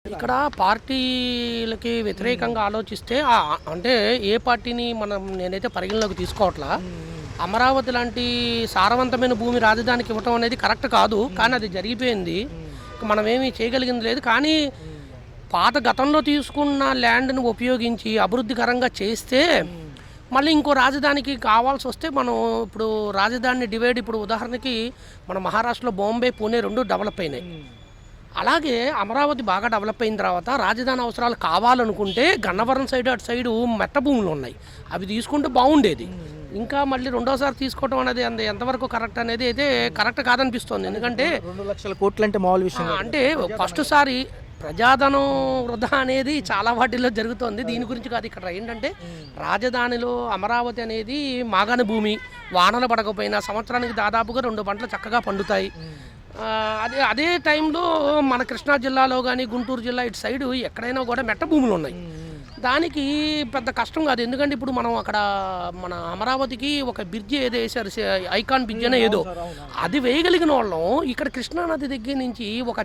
ఇక్కడ పార్టీలకి వ్యతిరేకంగా ఆలోచిస్తే అంటే ఏ పార్టీని నేనైతే పరిగణలోకి తీసుకోవట్లా. అమరావతి లాంటి సారవంతమైన భూమి రాజధానికి ఇవ్వటం అనేది కరెక్ట్ కాదు, కానీ అది జరిగిపోయింది. మనమేమీ చేయగలిగింది లేదు. కానీ పాత గతంలో తీసుకున్న ల్యాండ్ను ఉపయోగించి అభివృద్ధికరంగా చేస్తే మళ్ళీ ఇంకో రాజధానికి కావాల్సి వస్తే మనం ఇప్పుడు రాజధాని డివైడ్, ఇప్పుడు ఉదాహరణకి మన మహారాష్ట్రలో బాంబే, పూణే రెండు డెవలప్ అయినాయి. అలాగే అమరావతి బాగా డెవలప్ అయిన తర్వాత రాజధాని అవసరాలు కావాలనుకుంటే గన్నవరం సైడ్ అటు సైడు మెట్ట భూములు ఉన్నాయి, అవి తీసుకుంటే బాగుండేది. ఇంకా మళ్ళీ రెండోసారి తీసుకోవడం అనేది ఎంతవరకు కరెక్ట్ అనేది అయితే కరెక్ట్ కాదనిపిస్తుంది. ఎందుకంటే 2 లక్షల కోట్లు అంటే మామూలు విషయం అంటే ఫస్ట్ సారి ప్రజాధనం వృధా అనేది చాలా వాటిల్లో జరుగుతుంది. దీని గురించి కాదు, ఇక్కడ ఏంటంటే రాజధానిలో అమరావతి అనేది మాగాని భూమి, వానలు పడకపోయినా సంవత్సరానికి దాదాపుగా 2 పంటలు చక్కగా పండుతాయి. అదే టైంలో మన కృష్ణా జిల్లాలో కానీ గుంటూరు జిల్లా ఇటు సైడు ఎక్కడైనా కూడా మెట్ట భూములు ఉన్నాయి. దానికి పెద్ద కష్టం కాదు. ఎందుకంటే ఇప్పుడు మనం అక్కడ మన అమరావతికి ఒక బ్రిడ్జి ఏదో వేసారు, ఐకాన్ బ్రిడ్జ్ అనే ఏదో, అది వేయగలిగిన వాళ్ళం ఇక్కడ కృష్ణానది దగ్గర నుంచి ఒక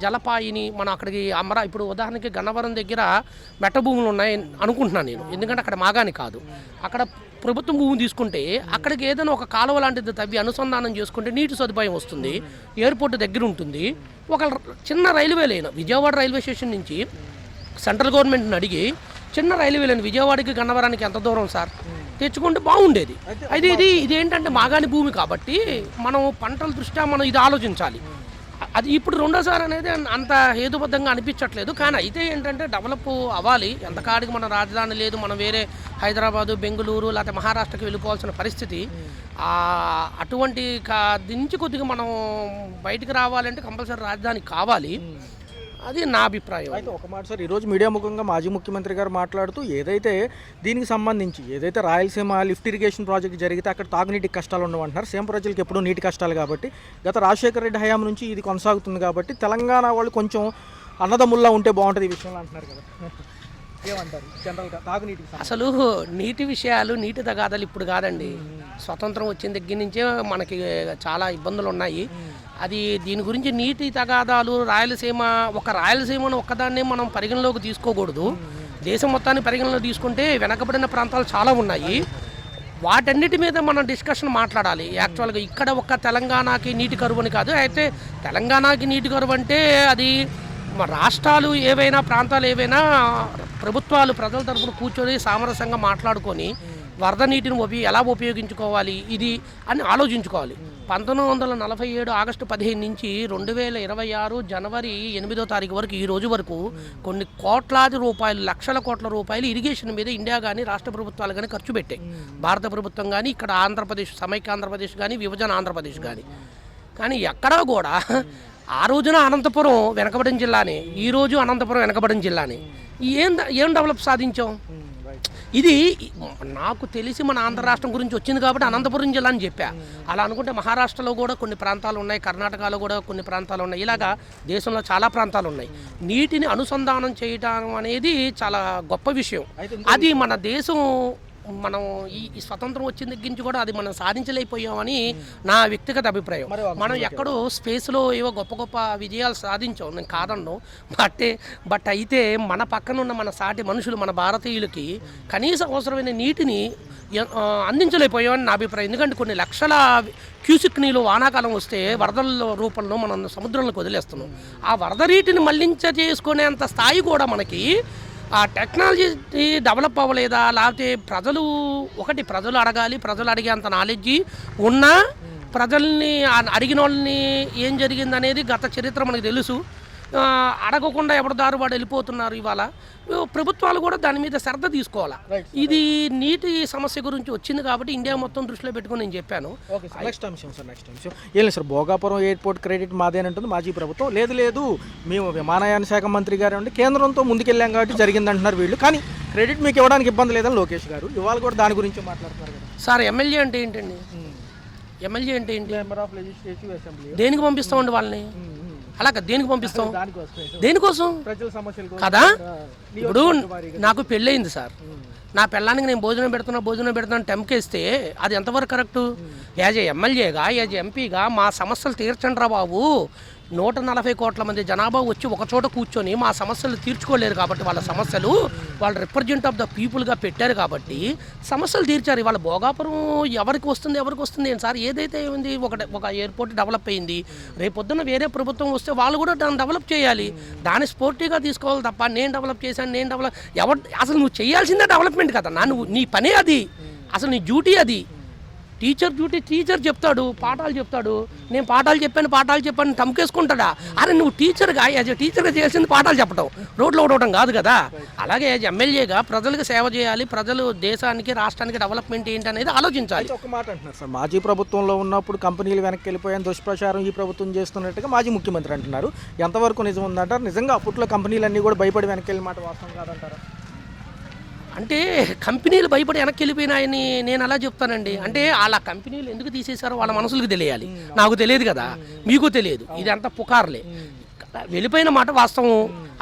జలపాయిని మనం అక్కడికి ఇప్పుడు ఉదాహరణకి గన్నవరం దగ్గర మెట్ట భూములు ఉన్నాయి అనుకుంటున్నాను నేను. ఎందుకంటే అక్కడ మాగాని కాదు, అక్కడ ప్రభుత్వం భూమి తీసుకుంటే అక్కడికి ఏదైనా ఒక కాలువ లాంటిది తవ్వి అనుసంధానం చేసుకుంటే నీటి సదుపాయం వస్తుంది, ఎయిర్పోర్ట్ దగ్గర ఉంటుంది. ఒక చిన్న railway line Vijayawada railway station నుంచి సెంట్రల్ గవర్నమెంట్ని అడిగి చిన్న రైల్వే లైన్ విజయవాడకి గన్నవరానికి ఎంత దూరం సార్ తెచ్చుకుంటే బాగుండేది. అయితే ఇదేంటంటే మాగాని భూమి కాబట్టి మనం పంటల దృష్ట్యా మనం ఇది ఆలోచించాలి. అది ఇప్పుడు రెండోసారి అనేది అంత హేతుబద్ధంగా అనిపించట్లేదు. కానీ అయితే ఏంటంటే డెవలప్ అవ్వాలి. ఎంతకాడికి మన రాజధాని లేదు, మనం వేరే హైదరాబాదు, బెంగళూరు లేకపోతే మహారాష్ట్రకి వెళ్ళిపోవాల్సిన పరిస్థితి. అటువంటి నుంచి కొద్దిగా మనం బయటికి రావాలంటే కంపల్సరీ రాజధాని కావాలి. అది నా అభిప్రాయం. అయితే ఒక మాట సార్, ఈరోజు మీడియా ముఖంగా మాజీ ముఖ్యమంత్రి గారు మాట్లాడుతూ ఏదైతే దీనికి సంబంధించి ఏదైతే రాయలసీమ లిఫ్ట్ ఇరిగేషన్ ప్రాజెక్ట్ జరిగితే అక్కడ తాగునీటి కష్టాలు ఉండవంటున్నారు. సేమ్ ప్రజలకు ఎప్పుడూ నీటి కష్టాలు కాబట్టి గత రాజశేఖర రెడ్డి హయాం నుంచి ఇది కొనసాగుతుంది కాబట్టి తెలంగాణ వాళ్ళు కొంచెం అన్నదమ్ముల్లా ఉంటే బాగుంటుంది ఈ విషయంలో అంటున్నారు కదా, ఏమంటారు జనరల్గా తాగునీటి? అసలు నీటి విషయాలు, నీటి తగాదాలు ఇప్పుడు కాదండి, స్వతంత్రం వచ్చిన దగ్గర నుంచే మనకి చాలా ఇబ్బందులు ఉన్నాయి. దీని గురించి నీటి తగాదాలు రాయలసీమను ఒక్కదాన్నే మనం పరిగణలోకి తీసుకోకూడదు. దేశం మొత్తాన్ని పరిగణలోకి తీసుకుంటే వెనకబడిన ప్రాంతాలు చాలా ఉన్నాయి. వాటన్నిటి మీద మనం డిస్కషన్ మాట్లాడాలి. యాక్చువల్గా ఇక్కడ ఒక్క తెలంగాణకి నీటి కరువు అని కాదు. అయితే తెలంగాణకి నీటి కరువు అంటే అది రాష్ట్రాలు ఏవైనా, ప్రాంతాలు ఏవైనా ప్రభుత్వాలు ప్రజల తరఫున కూర్చొని సామరస్యంగా మాట్లాడుకొని వరద నీటిని ఎలా ఉపయోగించుకోవాలి ఇది అని ఆలోచించుకోవాలి. 1947 ఆగస్టు 15 నుంచి 2026 జనవరి 8వ తారీఖు వరకు ఈ రోజు వరకు కొన్ని కోట్లాది రూపాయలు, లక్షల కోట్ల రూపాయలు ఇరిగేషన్ మీద ఇండియా కానీ రాష్ట్ర ప్రభుత్వాలు కానీ ఖర్చు పెట్టాయి. భారత ప్రభుత్వం కానీ, ఇక్కడ ఆంధ్రప్రదేశ్, సమైక్య ఆంధ్రప్రదేశ్ కానీ, విభజన ఆంధ్రప్రదేశ్ కానీ ఎక్కడా కూడా ఆ రోజున అనంతపురం వెనకబడిన జిల్లానే, ఈరోజు అనంతపురం వెనకబడిన జిల్లానే. ఏం డెవలప్ సాధించాం? ఇది నాకు తెలిసి మన ఆంధ్ర రాష్ట్రం గురించి వచ్చింది కాబట్టి అనంతపురం జిల్లా అని చెప్పా. అలా అనుకుంటే మహారాష్ట్రలో కూడా కొన్ని ప్రాంతాలు ఉన్నాయి, కర్ణాటకలో కూడా కొన్ని ప్రాంతాలు ఉన్నాయి, ఇలాగా దేశంలో చాలా ప్రాంతాలు ఉన్నాయి. నీటిని అనుసంధానం చేయడం అనేది చాలా గొప్ప విషయం. అది మన దేశం, మనం ఈ స్వతంత్రం వచ్చిన దగ్గర నుంచి కూడా అది మనం సాధించలేకపోయామని నా వ్యక్తిగత అభిప్రాయం. మనం ఎక్కడో స్పేస్లో ఏవో గొప్ప గొప్ప విజయాలు సాధించాం, నేను కాదన్నాం. బట్ అయితే మన పక్కన ఉన్న మన సాటి మనుషులు, మన భారతీయులకి కనీస అవసరమైన నీటిని అందించలేకపోయామని నా అభిప్రాయం. ఎందుకంటే కొన్ని లక్షల క్యూసిక్ నీళ్ళు వానాకాలం వస్తే వరదల రూపంలో మనం సముద్రంలోకి వదిలేస్తున్నాం. ఆ వరద నీటిని చేసుకునేంత స్థాయి కూడా మనకి ఆ టెక్నాలజీ డెవలప్ అవ్వలేదా? లేకపోతే ప్రజలు అడగాలి, ప్రజలు అడిగేంత నాలెడ్జి ఉన్నా ప్రజల్ని అడిగిన వాళ్ళని ఏం జరిగింది అనేది గత చరిత్ర మనకు తెలుసు. అడగకుండా ఎవరి దారి వాడు వెళ్ళిపోతున్నారు. ఇవాళ ప్రభుత్వాలు కూడా దాని మీద శ్రద్ధ తీసుకోవాలి. ఇది నీటి సమస్య గురించి వచ్చింది కాబట్టి ఇండియా మొత్తం దృష్టిలో పెట్టుకుని నేను చెప్పాను. నెక్స్ట్ అంశం ఏం లేదు సార్, భోగాపురం ఎయిర్పోర్ట్ క్రెడిట్ మాదేనంటుంది మాజీ ప్రభుత్వం. లేదు మేము విమానయాన శాఖ మంత్రి గారు అంటే కేంద్రంతో ముందుకెళ్ళాం కాబట్టి జరిగిందంటున్నారు వీళ్ళు. కానీ క్రెడిట్ మీకు ఇవ్వడానికి ఇబ్బంది లేదని లోకేష్ గారు ఇవాళ కూడా దాని గురించి మాట్లాడుతున్నారు కదా సార్. ఎమ్మెల్యే అంటే ఏంటండి? ఎమ్మెల్యే అంటే ఏంటి? Member of legislative assembly. దేనికి పంపిస్తామండి వాళ్ళని? అలాగే దేనికి పంపిస్తాం? దేనికోసం కదా? ఇప్పుడు నాకు పెళ్ళయింది సార్, నా పిల్లానికి నేను భోజనం పెడుతున్నాను టెంకేస్తే అది ఎంతవరకు కరెక్టు? యాజ్ ఏ ఎమ్మెల్యేగా, యాజ్ ఎంపీగా మా సమస్యలు తీర్చండి రా బాబు. 140 కోట్ల మంది జనాభా వచ్చి ఒక చోట కూర్చొని మా సమస్యలు తీర్చుకోలేరు కాబట్టి వాళ్ళ సమస్యలు వాళ్ళు రిప్రజెంట్ ఆఫ్ ద పీపుల్గా పెట్టారు కాబట్టి సమస్యలు తీర్చారు. వాళ్ళ భోగాపురం ఎవరికి వస్తుంది ఏంటి సార్? ఏదైతే ఉంది ఒక ఎయిర్పోర్ట్ డెవలప్ అయింది, రేపొద్దున వేరే ప్రభుత్వం వస్తే వాళ్ళు కూడా దాన్ని డెవలప్ చేయాలి. దాన్ని స్పోర్టివ్గా తీసుకోవాలి తప్ప నేను డెవలప్ చేశాను అసలు నువ్వు చేయాల్సిందే డెవలప్మెంట్ కదా. నువ్వు నీ పనే అది, అసలు నీ డ్యూటీ అది. టీచర్ డ్యూటీ టీచర్ చెప్తాడు, పాఠాలు చెప్తాడు. నేను పాఠాలు చెప్పాను తమకేసుకుంటాడా? అరే నువ్వు టీచర్గా టీచర్గా చేయాల్సింది పాఠాలు చెప్పడం, రోడ్లు ఓడవడం కాదు కదా. అలాగే ఎమ్మెల్యేగా ప్రజలకు సేవ చేయాలి, ప్రజలు దేశానికి రాష్ట్రానికి డెవలప్మెంట్ ఏంటి అనేది ఆలోచించాలి. ఒక మాట అంటున్నారు సార్, మాజీ ప్రభుత్వంలో ఉన్నప్పుడు కంపెనీలు వెనక్కి వెళ్ళిపోయాను దుష్ప్రచారం ఈ ప్రభుత్వం చేస్తున్నట్టుగా మాజీ ముఖ్యమంత్రి అంటున్నారు. ఎంతవరకు నిజం ఉందంటారు? నిజంగా అప్పట్లో కంపెనీలన్నీ కూడా భయపడి వెనక్కి వెళ్ళిన మాట వాస్తవం కాదంటారా? అంటే కంపెనీలు భయపడి వెనక్కి వెళ్ళిపోయినాయని నేను అలా చెప్తానండి. అంటే వాళ్ళ కంపెనీలు ఎందుకు తీసేశారో వాళ్ళ మనసులకు తెలియాలి, నాకు తెలియదు కదా, మీకు తెలియదు. ఇదంతా పుకార్లే. వెళ్ళిపోయిన మాట వాస్తవం.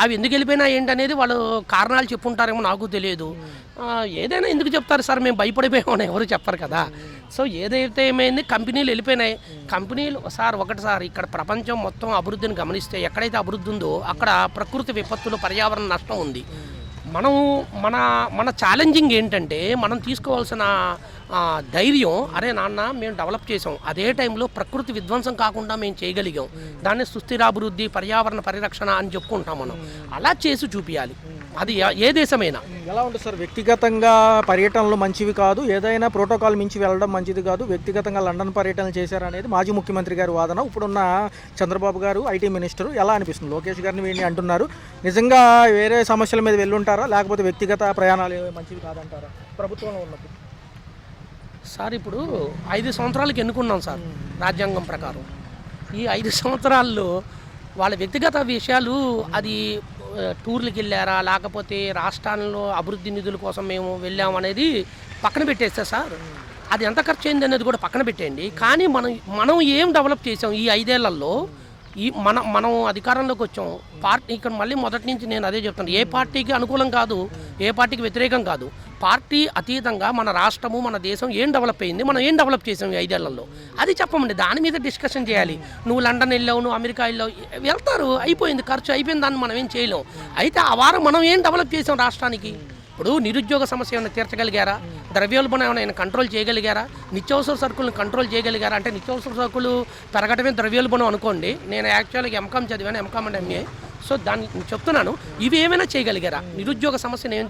అవి ఎందుకు వెళ్ళిపోయినా ఏంటనేది వాళ్ళు కారణాలు చెప్పుంటారేమో, నాకు తెలియదు. ఏదైనా ఎందుకు చెప్తారు సార్ మేము భయపడిపోయామని ఎవరు చెప్పరు కదా. సో ఏదైతే ఏమైంది, కంపెనీలు వెళ్ళిపోయినాయి. కంపెనీలు ఒకటి సార్, ఇక్కడ ప్రపంచం మొత్తం అభివృద్ధిని గమనిస్తే ఎక్కడైతే అభివృద్ధి ఉందో అక్కడ ప్రకృతి విపత్తులు, పర్యావరణ నష్టం ఉంది. మనం మన ఛాలెంజింగ్ ఏంటంటే మనం తీసుకోవాల్సిన ధైర్యం, అరే నాన్న మేము డెవలప్ చేసాం, అదే టైంలో ప్రకృతి విధ్వంసం కాకుండా మేము చేయగలిగాం, దాన్ని సుస్థిరాభివృద్ధి, పర్యావరణ పరిరక్షణ అని చెప్పుకుంటాం. మనం అలా చేసి చూపించాలి. అది ఏ దేశమైనా. ఎలా ఉంటుంది సార్, వ్యక్తిగతంగా పర్యటనలు మంచివి కాదు, ఏదైనా ప్రోటోకాల్ మించి వెళ్ళడం మంచిది కాదు, వ్యక్తిగతంగా లండన్ పర్యటనలు చేశారనేది మాజీ ముఖ్యమంత్రి గారి వాదన. ఇప్పుడున్న చంద్రబాబు గారు ఐటీ మినిస్టర్ ఎలా అనిపిస్తుంది? లోకేష్ గారిని వీడిని అంటున్నారు. నిజంగా వేరే సమస్యల మీద వెళ్ళుంటారా, లేకపోతే వ్యక్తిగత ప్రయాణాలు మంచివి కాదంటారా ప్రభుత్వంలో ఉన్నప్పుడు? సార్ ఇప్పుడు 5 సంవత్సరాలకు ఎన్నుకున్నాం సార్ రాజ్యాంగం ప్రకారం. ఈ 5 సంవత్సరాల్లో వాళ్ళ వ్యక్తిగత విషయాలు, అది టూర్లకు వెళ్ళారా లేకపోతే రాష్ట్రాల్లో అభివృద్ధి నిధుల కోసం మేము వెళ్ళామనేది పక్కన పెట్టేస్తే సార్, అది ఎంత ఖర్చు అయింది అనేది కూడా పక్కన పెట్టేయండి. కానీ మనం ఏం డెవలప్ చేసాం ఈ 5 ఏళ్లలో? మనం అధికారంలోకి వచ్చాం. పార్టీ ఇక్కడ మళ్ళీ మొదటి నుంచి నేను అదే చెప్తాను, ఏ పార్టీకి అనుకూలం కాదు, ఏ పార్టీకి వ్యతిరేకం కాదు. పార్టీ అతీతంగా మన రాష్ట్రము, మన దేశం ఏం డెవలప్ అయింది, మనం ఏం డెవలప్ చేసాం ఈ 5 ఏళ్లలో, అది చెప్పమండి. దాని మీద డిస్కషన్ చేయాలి. నువ్వు లండన్ వెళ్ళావు, నువ్వు అమెరికా వెళ్ళావు, వెళ్తారు, అయిపోయింది, ఖర్చు అయిపోయింది, దాన్ని మనం ఏం చేయలేం. అయితే ఆ వారం మనం ఏం డెవలప్ చేసాం రాష్ట్రానికి? ఇప్పుడు నిరుద్యోగ సమస్య ఏమైనా తీర్చగలిగారా? ద్రవ్యోల్బణం ఏమైనా కంట్రోల్ చేయగలిగారా? నిత్యావసర సరుకులను కంట్రోల్ చేయగలిగారా? అంటే నిత్యావసర సరుకులు పెరగటమే ద్రవ్యోల్బణం అనుకోండి. నేను యాక్చువల్గా ఎంకామ్ చదివాను, ఎంకామ్ అండ్ ఎంఏ. సో దాన్ని చెప్తున్నాను, ఇవి ఏమైనా చేయగలిగారా? నిరుద్యోగ సమస్యను ఏం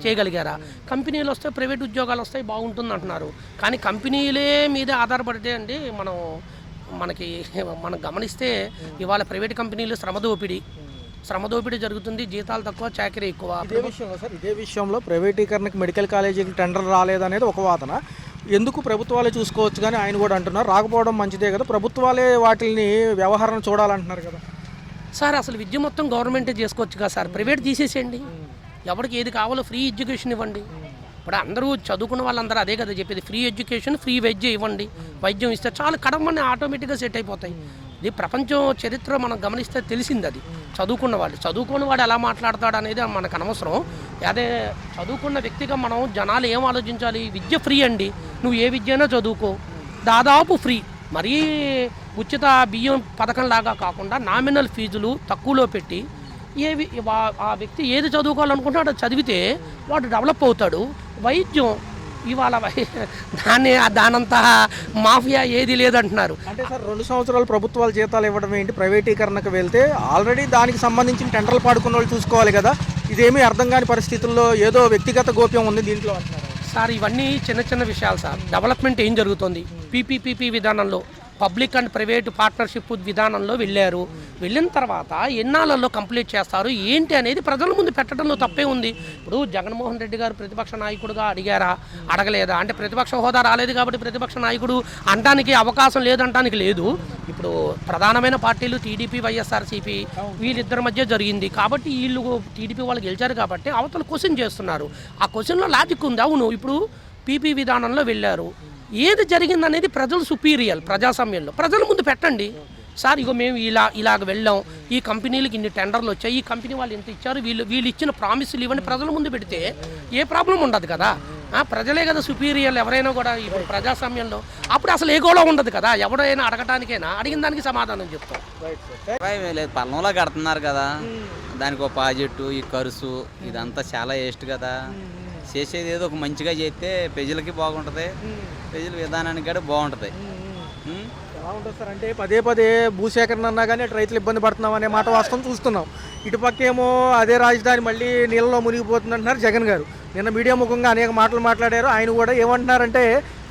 చేయగలిగారా? కంపెనీలు వస్తాయి, ప్రైవేట్ ఉద్యోగాలు వస్తాయి, బాగుంటుంది అంటున్నారు. కానీ కంపెనీలే మీదే ఆధారపడితే అండి మనం గమనిస్తే ఇవాళ ప్రైవేట్ కంపెనీలు శ్రమ దోపిడీ జరుగుతుంది, జీతాలు తక్కువ, చాకరీ ఎక్కువ. ఇదే విషయంలో ప్రైవేటీకరణకు మెడికల్ కాలేజీకి టెండర్ రాలేదనేది ఒక వాదన. ఎందుకు ప్రభుత్వాలే చూసుకోవచ్చు కానీ ఆయన కూడా అంటున్నారు రాకపోవడం మంచిదే కదా, ప్రభుత్వాలే వాటిని వ్యవహారం చూడాలంటున్నారు కదా సార్. అసలు విద్య మొత్తం గవర్నమెంటే చేసుకోవచ్చు కదా సార్, ప్రైవేట్ తీసేసేయండి. ఎవరికి ఏది కావాలో ఫ్రీ ఎడ్యుకేషన్ ఇవ్వండి. ఇప్పుడు అందరూ చదువుకున్న వాళ్ళందరూ అదే కదా చెప్పేది, ఫ్రీ ఎడ్యుకేషన్, ఫ్రీ వైద్యం ఇవ్వండి. వైద్యం ఇస్తే చాలు, కడమని ఆటోమేటిక్గా సెట్ అయిపోతాయి. ఇది ప్రపంచం చరిత్ర మనం గమనిస్తే తెలిసింది. అది చదువుకున్న వాడు ఎలా మాట్లాడతాడు అనేది మనకు అనవసరం. అదే చదువుకున్న వ్యక్తిగా మనం జనాలు ఏం ఆలోచించాలి? విద్య ఫ్రీ అండి, నువ్వు ఏ విద్య అయినా చదువుకో, దాదాపు ఫ్రీ. మరీ ఉచిత బియ్యం పథకం లాగా కాకుండా నామినల్ ఫీజులు తక్కువలో పెట్టి ఆ వ్యక్తి ఏది చదువుకోవాలనుకుంటున్నాడో చదివితే వాడు డెవలప్ అవుతాడు. వైద్యం ఇవాళ దానంతా మాఫియా ఏది లేదంటున్నారు. అంటే సార్ 2 సంవత్సరాలు ప్రభుత్వాలు జీతాలు ఇవ్వడం ఏంటి? ప్రైవేటీకరణకు వెళ్తే ఆల్రెడీ దానికి సంబంధించిన టెండర్లు పాడుకున్న వాళ్ళు చూసుకోవాలి కదా. ఇదేమీ అర్థం కాని పరిస్థితుల్లో ఏదో వ్యక్తిగత గోప్యం ఉంది దీంట్లో అంటున్నారు సార్. ఇవన్నీ చిన్న విషయాలు సార్. డెవలప్మెంట్ ఏం జరుగుతుంది? పీపీపీ విధానంలో, పబ్లిక్ అండ్ ప్రైవేట్ పార్ట్నర్షిప్ విధానంలో వెళ్ళిన తర్వాత ఎన్నాళ్ళల్లో కంప్లీట్ చేస్తారు ఏంటి అనేది ప్రజల ముందు పెట్టడంలో తప్పే ఉంది. ఇప్పుడు జగన్మోహన్ రెడ్డి గారు ప్రతిపక్ష నాయకుడుగా అడగలేదా? అంటే ప్రతిపక్ష హోదా రాలేదు కాబట్టి ప్రతిపక్ష నాయకుడు అనడానికి అవకాశం లేదంటానికి లేదు. ఇప్పుడు ప్రధానమైన పార్టీలు టీడీపీ, వైఎస్ఆర్సీపీ వీళ్ళిద్దరి మధ్య జరిగింది కాబట్టి వీళ్ళు టీడీపీ వాళ్ళు గెలిచారు కాబట్టి అవతల క్వశ్చన్ చేస్తున్నారు. ఆ క్వశ్చన్లో లాజిక్ ఉంది. అవును, ఇప్పుడు పీపీ విధానంలో వెళ్ళారు, ఏది జరిగిందనేది ప్రజలు సుపీరియర్ ప్రజాస్వామ్యంలో ప్రజల ముందు పెట్టండి సార్. ఇగో మేము ఇలాగ వెళ్ళాం, ఈ కంపెనీలకు ఇన్ని టెండర్లు వచ్చాయి, ఈ కంపెనీ వాళ్ళు ఎంత ఇచ్చారు, వీళ్ళు ఇచ్చిన ప్రామిసులు ఇవన్నీ ప్రజల ముందు పెడితే ఏ ప్రాబ్లం ఉండదు కదా. ప్రజలే కదా సుపీరియర్లు ఎవరైనా కూడా ఇప్పుడు ప్రజాస్వామ్యంలో అప్పుడు అసలు ఏ గొడవ ఉండదు కదా, ఎవడైనా అడగటానికైనా అడిగిన దానికి సమాధానం చెప్తాం. లేదు పల్లంలో కడుతున్నారు కదా, దానికి ఒక ప్రాజెక్టు ఈ ఖర్చు ఇదంతా చాలా వేస్ట్ కదా. చేసేది ఏదో ఒక మంచిగా చేస్తే ప్రజలకి బాగుంటుంది, ప్రజల విధానానికి కూడా బాగుంటుంది. ఎలా ఉంటుంది సార్ అంటే పదే పదే భూసేకరణ అన్నా కానీ అటు రైతులు ఇబ్బంది పడుతున్నాం అనే మాట వాస్తవం చూస్తున్నాం. ఇటుపక్క ఏమో అదే రాజధాని మళ్ళీ నీళ్ళలో మునిగిపోతుంది అంటున్నారు జగన్ గారు. నిన్న మీడియా ముఖంగా అనేక మాటలు మాట్లాడారు. ఆయన కూడా ఏమంటున్నారంటే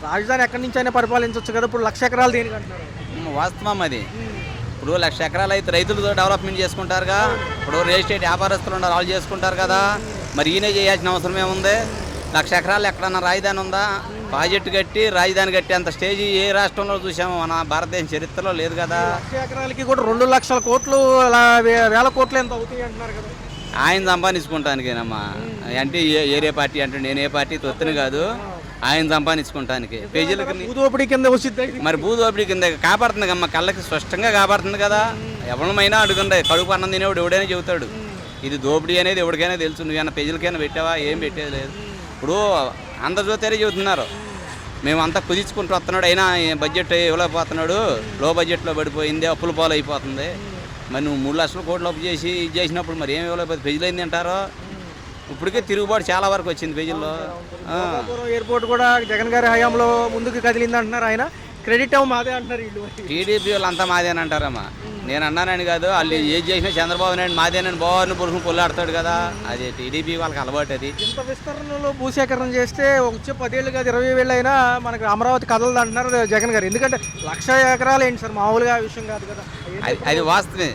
రాజధాని ఎక్కడి నుంచి అయినా పరిపాలించవచ్చు కదా, ఇప్పుడు 1,00,000 ఎకరాలు దేనికి అంటున్నారు. వాస్తవం అది. ఇప్పుడు 1,00,000 ఎకరాలు అయితే రైతులతో డెవలప్మెంట్ చేసుకుంటారుగా. ఇప్పుడు రియల్ ఎస్టేట్ వ్యాపారస్తులు ఉన్నారు, వాళ్ళు చేసుకుంటారు కదా. మరి ఈయనే చేయాల్సిన అవసరం ఏముంది? 1,00,000 ఎకరాలు ఎక్కడన్నా రాజధాని ఉందా? ప్రాజెక్టు కట్టి రాజధాని కట్టి అంత స్టేజ్ ఏ రాష్ట్రంలో చూసాము? మన భారతదేశం చరిత్రలో లేదు కదా. 1,00,000 ఎకరాలకి కూడా 2,00,000 కోట్లు అలా వేల కోట్లు ఎంత అవుతాయి అంటున్నారు కదా. ఆయన సంపాదించుకుంటానికేనమ్మా. అంటే ఏరే పార్టీ అంటే నేను ఏ పార్టీ తొత్తుని కాదు, ఆయన సంపాదించుకుంటానికి ప్రజలకు భూదోపిడీ కింద వచ్చింది. మరి భూదోపిడీ కింద కాపాడుతుంది అమ్మ, కళ్ళకి స్పష్టంగా కాపాడుతుంది కదా. ఎవరిమైనా అడుగుండే కడుపు అన్నం తినేవాడు ఎవడైనా చెబుతాడు. ఇది దోపిడీ అనేది ఎవరికైనా తెలుసు. నువ్వైనా ప్రజలకైనా పెట్టావా? ఏం పెట్టేది లేదు. ఇప్పుడు అందరు చూతేనే చెబుతున్నారు మేము అంతా కుదించుకుంటూ వస్తున్నాడు, అయినా బడ్జెట్ ఇవ్వలేకపోతున్నాడు, లో బడ్జెట్లో పడిపోయింది, అప్పుల పాలు అయిపోతుంది. మరి నువ్వు 3 లక్షల కోట్లు అప్పు చేసి ఇది చేసినప్పుడు మరి ఏమి ఇవ్వలేకపోతే ప్రజలు ఏంది అంటారో. ఇప్పటికే తిరుగుబాటు చాలా వరకు వచ్చింది ప్రజల్లో. ఎయిర్పోర్ట్ కూడా జగన్ గారి హయాంలో ముందుకు కదిలింది అంటున్నారు ఆయన. క్రెడిట్ ఏమో మాదే అంటున్నారు వీళ్ళు. టీడీపీ వాళ్ళు అంతా మాదేని అంటారమ్మా. నేను అన్నానని కాదు, వాళ్ళు ఏది చేసినా చంద్రబాబు నాయుడు మాదేనని బాబుని పురుషుని పొల్లాడతాడు కదా. అది టీడీపీ వాళ్ళకి అలవాటు. అది ఇంత విస్తరణలో భూసేకరణ చేస్తే వచ్చే 10 ఏళ్ళు కాదు 20 ఏళ్ళు అయినా మనకి అమరావతి కదలదు అంటున్నారు జగన్ గారు. ఎందుకంటే 1,00,000 ఎకరాలు ఏంటి సార్, మామూలుగా విషయం కాదు కదా. అది వాస్తవమే,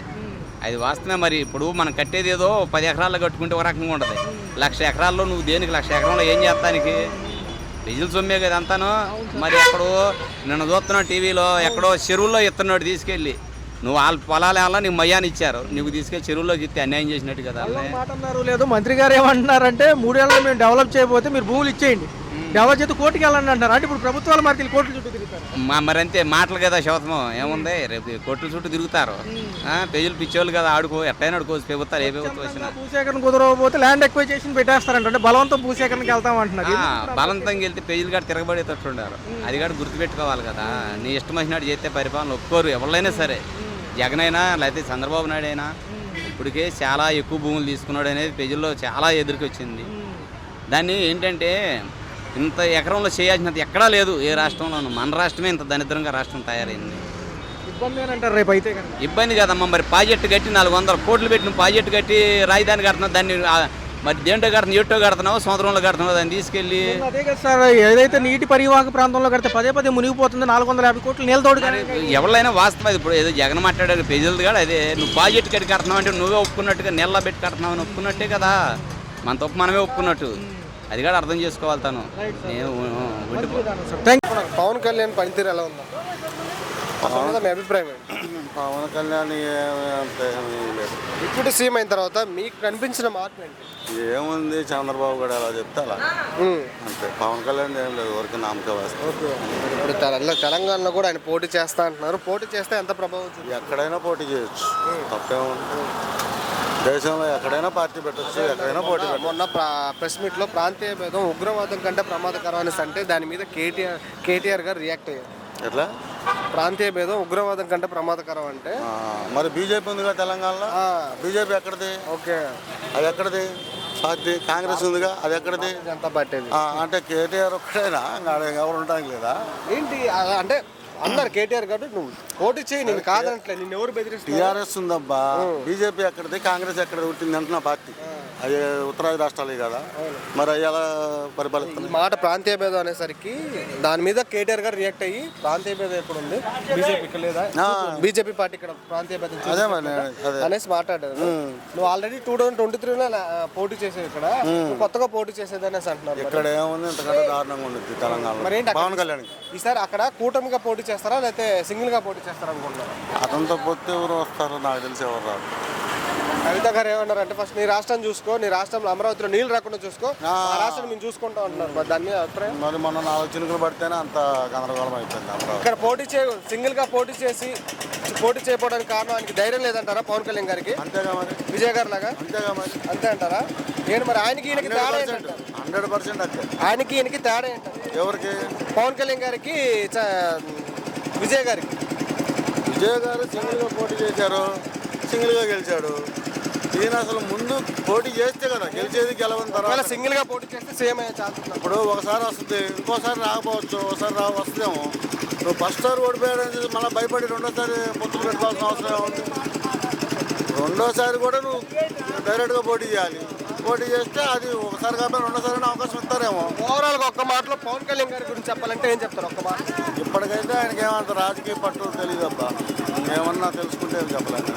అది వాస్తవమే. మరి ఇప్పుడు మనం కట్టేది ఏదో 10 ఎకరాల్లో కట్టుకుంటే ఒక రకంగా ఉంటుంది. 1,00,000 ఎకరాల్లో నువ్వు దేనికి 1,00,000 ఎకరంలో ఏం చేస్తానికి? ప్రజలు సొమ్మే కదా అంతాను. మరి ఎక్కడో నిన్న చూస్తున్నావు టీవీలో, ఎక్కడో చెరువుల్లో ఇస్తున్నాడు తీసుకెళ్ళి. నువ్వు వాళ్ళ పొలాలు ఏమన్నా నీకు మయ్యాన్ని ఇచ్చారు, నువ్వు తీసుకెళ్ళి చెరువులోకి ఇస్తే అన్యాయం చేసినట్టు కదా. మాట అన్నారు లేదు. మంత్రి గారు ఏమంటున్నారంటే 3 ఏళ్ళలో మేము డెవలప్ చేయబోతే మీరు భూములు ఇచ్చేయండి, డెవలప్ చేస్తే కోర్టుకి వెళ్ళండి అంటారు. అంటే ఇప్పుడు ప్రభుత్వాలు మరి కోర్టుల చుట్టూ తిరుగుతారు. మరి అంతే మాటలు కదా శోతమం. ఏముంది, రేపు కోర్టుల చుట్టూ తిరుగుతారు. ప్రజలు పిచ్చోళ్ళు కదా, ఆడుకో ఎట్టయినా ఆడుకోవచ్చు. ప్రభుత్వాలు ఏ ప్రభుత్వం వచ్చినా భూసేకరణ కుదరకపోతే ల్యాండ్ ఎక్వైజేషన్ పెట్టేస్తారంట. అంటే బలవంతం భూసేకరణకి వెళ్తాం అంటున్నారు. బలవంతంగా వెళ్తే ప్రజలు కూడా తిరగబడేటట్టు ఉండారు. అది కూడా గుర్తుపెట్టుకోవాలి కదా. నీ ఇష్టం వచ్చినట్టు చేస్తే పరిపాలన ఒప్పుకోరు ఎవరైనా సరే. జగన్ అయినా లేకపోతే చంద్రబాబు నాయుడు అయినా ఇప్పటికే చాలా ఎక్కువ భూములు తీసుకున్నాడు అనేది ప్రజల్లో చాలా ఎదురుకొచ్చింది. దాన్ని ఏంటంటే ఇంత ఎకరంలో చేయాల్సినది ఎక్కడా లేదు ఏ రాష్ట్రంలోనూ. మన రాష్ట్రమే ఇంత దరిద్రంగా రాష్ట్రం తయారైంది. ఇబ్బంది అంటారు రేపు అయితే. ఇబ్బంది కదమ్మా. మరి ప్రాజెక్టు కట్టి 400 కోట్లు పెట్టిన ప్రాజెక్టు కట్టి రాజధాని కడుతున్నావు, దాన్ని మరి దేంటో కడుతున్నావు, ఎట్టో కడుతున్నావు, సముద్రంలో కడుతున్నావు, దాన్ని తీసుకెళ్ళి. అదే కదా సార్, ఏదైతే నీటి పరివాహక ప్రాంతంలో కడితే పదే పదే మునిగిపోతుంది. 450 కోట్లు నీళ్ళతోడు. ఎవరైనా వాస్తవం. ఇప్పుడు ఏదో జగన్ మాట్లాడారు ప్రజలది కూడా అదే. నువ్వు ప్రాజెక్టు కట్టి కడుతున్నావు అంటే నువ్వే ఒప్పుకున్నట్టుగా, నీళ్ళ పెట్టి కడుతున్నావు అని ఒప్పుకున్నట్టే కదా. మన తప్పు మనమే ఒప్పుకున్నట్టు. అది కూడా అర్థం చేసుకోవాలి తను. పవన్ కళ్యాణ్ పనితీరు ఎలా ఉందా? మీ అభిప్రాయం ఏంటి? పవన్ కళ్యాణ్ డిప్యూటీ సీఎం అయిన తర్వాత మీకు కనిపించిన మార్పు ఏంటి? ఏముంది, చంద్రబాబు కూడా అలా చెప్తే అలా అంతే. పవన్ కళ్యాణ్ ఏం లేదు, ఊరికి నామకే వస్తుంది. ఇప్పుడు తెలంగాణలో కూడా ఆయన పోటీ చేస్తా అంటున్నారు. పోటీ చేస్తే ఎంత ప్రభావం? ఎక్కడైనా పోటీ చేయొచ్చు, తప్పేముంది. దేశంలో ఎక్కడైనా పార్టీ పెట్టచ్చు, ఎక్కడైనా పోటీ పెట్టచ్చు. మొన్న ప్రెస్ మీట్లో ప్రాంతీయ భేదం ఉగ్రవాదం కంటే ప్రమాదకరం అనేసి అంటే దాని మీద కేటీఆర్ గారు రియాక్ట్ అయ్యారు. ఎట్లా? ప్రాంతీయ భేదం ఉగ్రవాదం కంటే ప్రమాదకరం అంటే మరి బీజేపీ ఉందిగా తెలంగాణలో. బీజేపీ ఎక్కడిది? ఓకే, అది ఎక్కడిది పార్టీ? కాంగ్రెస్ ఉందిగా, అది ఎక్కడిది? జనతా పార్టీ. అంటే కేటీఆర్ ఒక్కడైనా ఎవరు ఉండడానికి లేదా ఏంటి అంటే అన్నారు కేటీఆర్ గారు నువ్వు పోటీ చేయి, నేను కాదంటలే, నిన్ను ఎవరు బెదిరిస్తారు? టీఆర్ఎస్ ఉందబ్బా, బీజేపీ ఎక్కడిది, కాంగ్రెస్ ఎక్కడ పుట్టింది అంటున్నా పార్టీ. అది ఉత్తరాది రాష్ట్రాలే కదా, మరి అవి ఎలా పరిపాలిస్తుంది? మాట ప్రాంతీయ భేదం అనేసరికి దాని మీద కేటీఆర్ గారు రియాక్ట్ అయ్యి ప్రాంతీయ భేదం ఎక్కడ ఉంది, బీజేపీ లేదా, బీజేపీ పార్టీ ఇక్కడ ప్రాంతీయ భేదం అనేసి మాట్లాడారు. నువ్వు ఆల్రెడీ 2023లో పోటీ చేసేది, ఇక్కడ కొత్తగా పోటీ చేసేది అనేసి అంటున్నారు. ఇక్కడ ఏముంది, ఇంతకంటే దారుణంగా ఉంది తెలంగాణ. మరి ఏంటి పవన్ కళ్యాణ్ ఈసారి అక్కడ కూటమిగా పోటీ చేస్తారా లేకపోతే సింగిల్ గా పోటీ చేస్తారా అనుకుంటున్నారు? అతనితో పోతే ఎవరు వస్తారో నాకు తెలిసి ఎవరు రాదు. కవిత గారు ఏమన్నారు అంటే ఫస్ట్ నీ రాష్ట్రం చూసుకో, నీ రాష్ట్రంలో అమరావతిలో నీళ్ళు రాకుండా చూసుకో, ఆ రాష్ట్రం మేము చూసుకుంటాం అంటున్నారు. మరి దాని మీద అభిప్రాయం? మరి మొన్న 4 చినుకులు పడితేనే అంత గందరగోళం అయిపోయింది అమరావతి. ఇక్కడ సింగిల్ గా పోటీ చేయకపోవడానికి కారణం ఆయనకి ధైర్యం లేదంటారా పవన్ కళ్యాణ్ గారికి? అంతేగా మరి, విజయ్ గారు లాగా అంతేగా మరి, అంతే అంటారా? ఏంటి మరి ఆయనకి ఈయనకి తేడా ఏంటంటారు? 100% అక్కే. ఆయనకి ఈయనకి తేడా ఏంటంటే ఎవరికి? పవన్ కళ్యాణ్ గారికి విజయ్ గారికి. విజయ్ గారు సింగిల్గా పోటీ చేశారు, సింగిల్గా గెలిచాడు. ఈయన అసలు ముందు పోటీ చేస్తే కదా గెలిచేది, గెలవని ఒకవేళ తర్వాత సింగిల్ గా పోటీ చేస్తే సేమ్ అయ్యే ఛాన్స్ ఉంది. ఇప్పుడు ఒకసారి వస్తుంది, ఇంకోసారి రాకపోవచ్చు, ఒకసారి వస్తుందేమో. నువ్వు ఫస్ట్ సారి ఓడిపోయాడని చెప్పి మళ్ళీ భయపడి రెండోసారి పొత్తులు పెట్టుకోవాల్సిన అవసరం ఏముంది? రెండోసారి కూడా నువ్వు డైరెక్ట్గా పోటీ చేయాలి. పోటీ చేస్తే అది ఒకసారి కాకపోతే రెండోసారి అవకాశం ఇస్తారేమో. ఓవరాల్ గా ఒక్క మాటలో పవన్ కళ్యాణ్ గారి గురించి చెప్పాలంటే ఏం చెప్తారు? ఒక్క మాట. ఇప్పటికైతే ఆయనకి ఏమంత రాజకీయ పట్టు తెలియదు అబ్బా. ఏమన్నా తెలుసుకుంటే ఏం చెప్పలేను.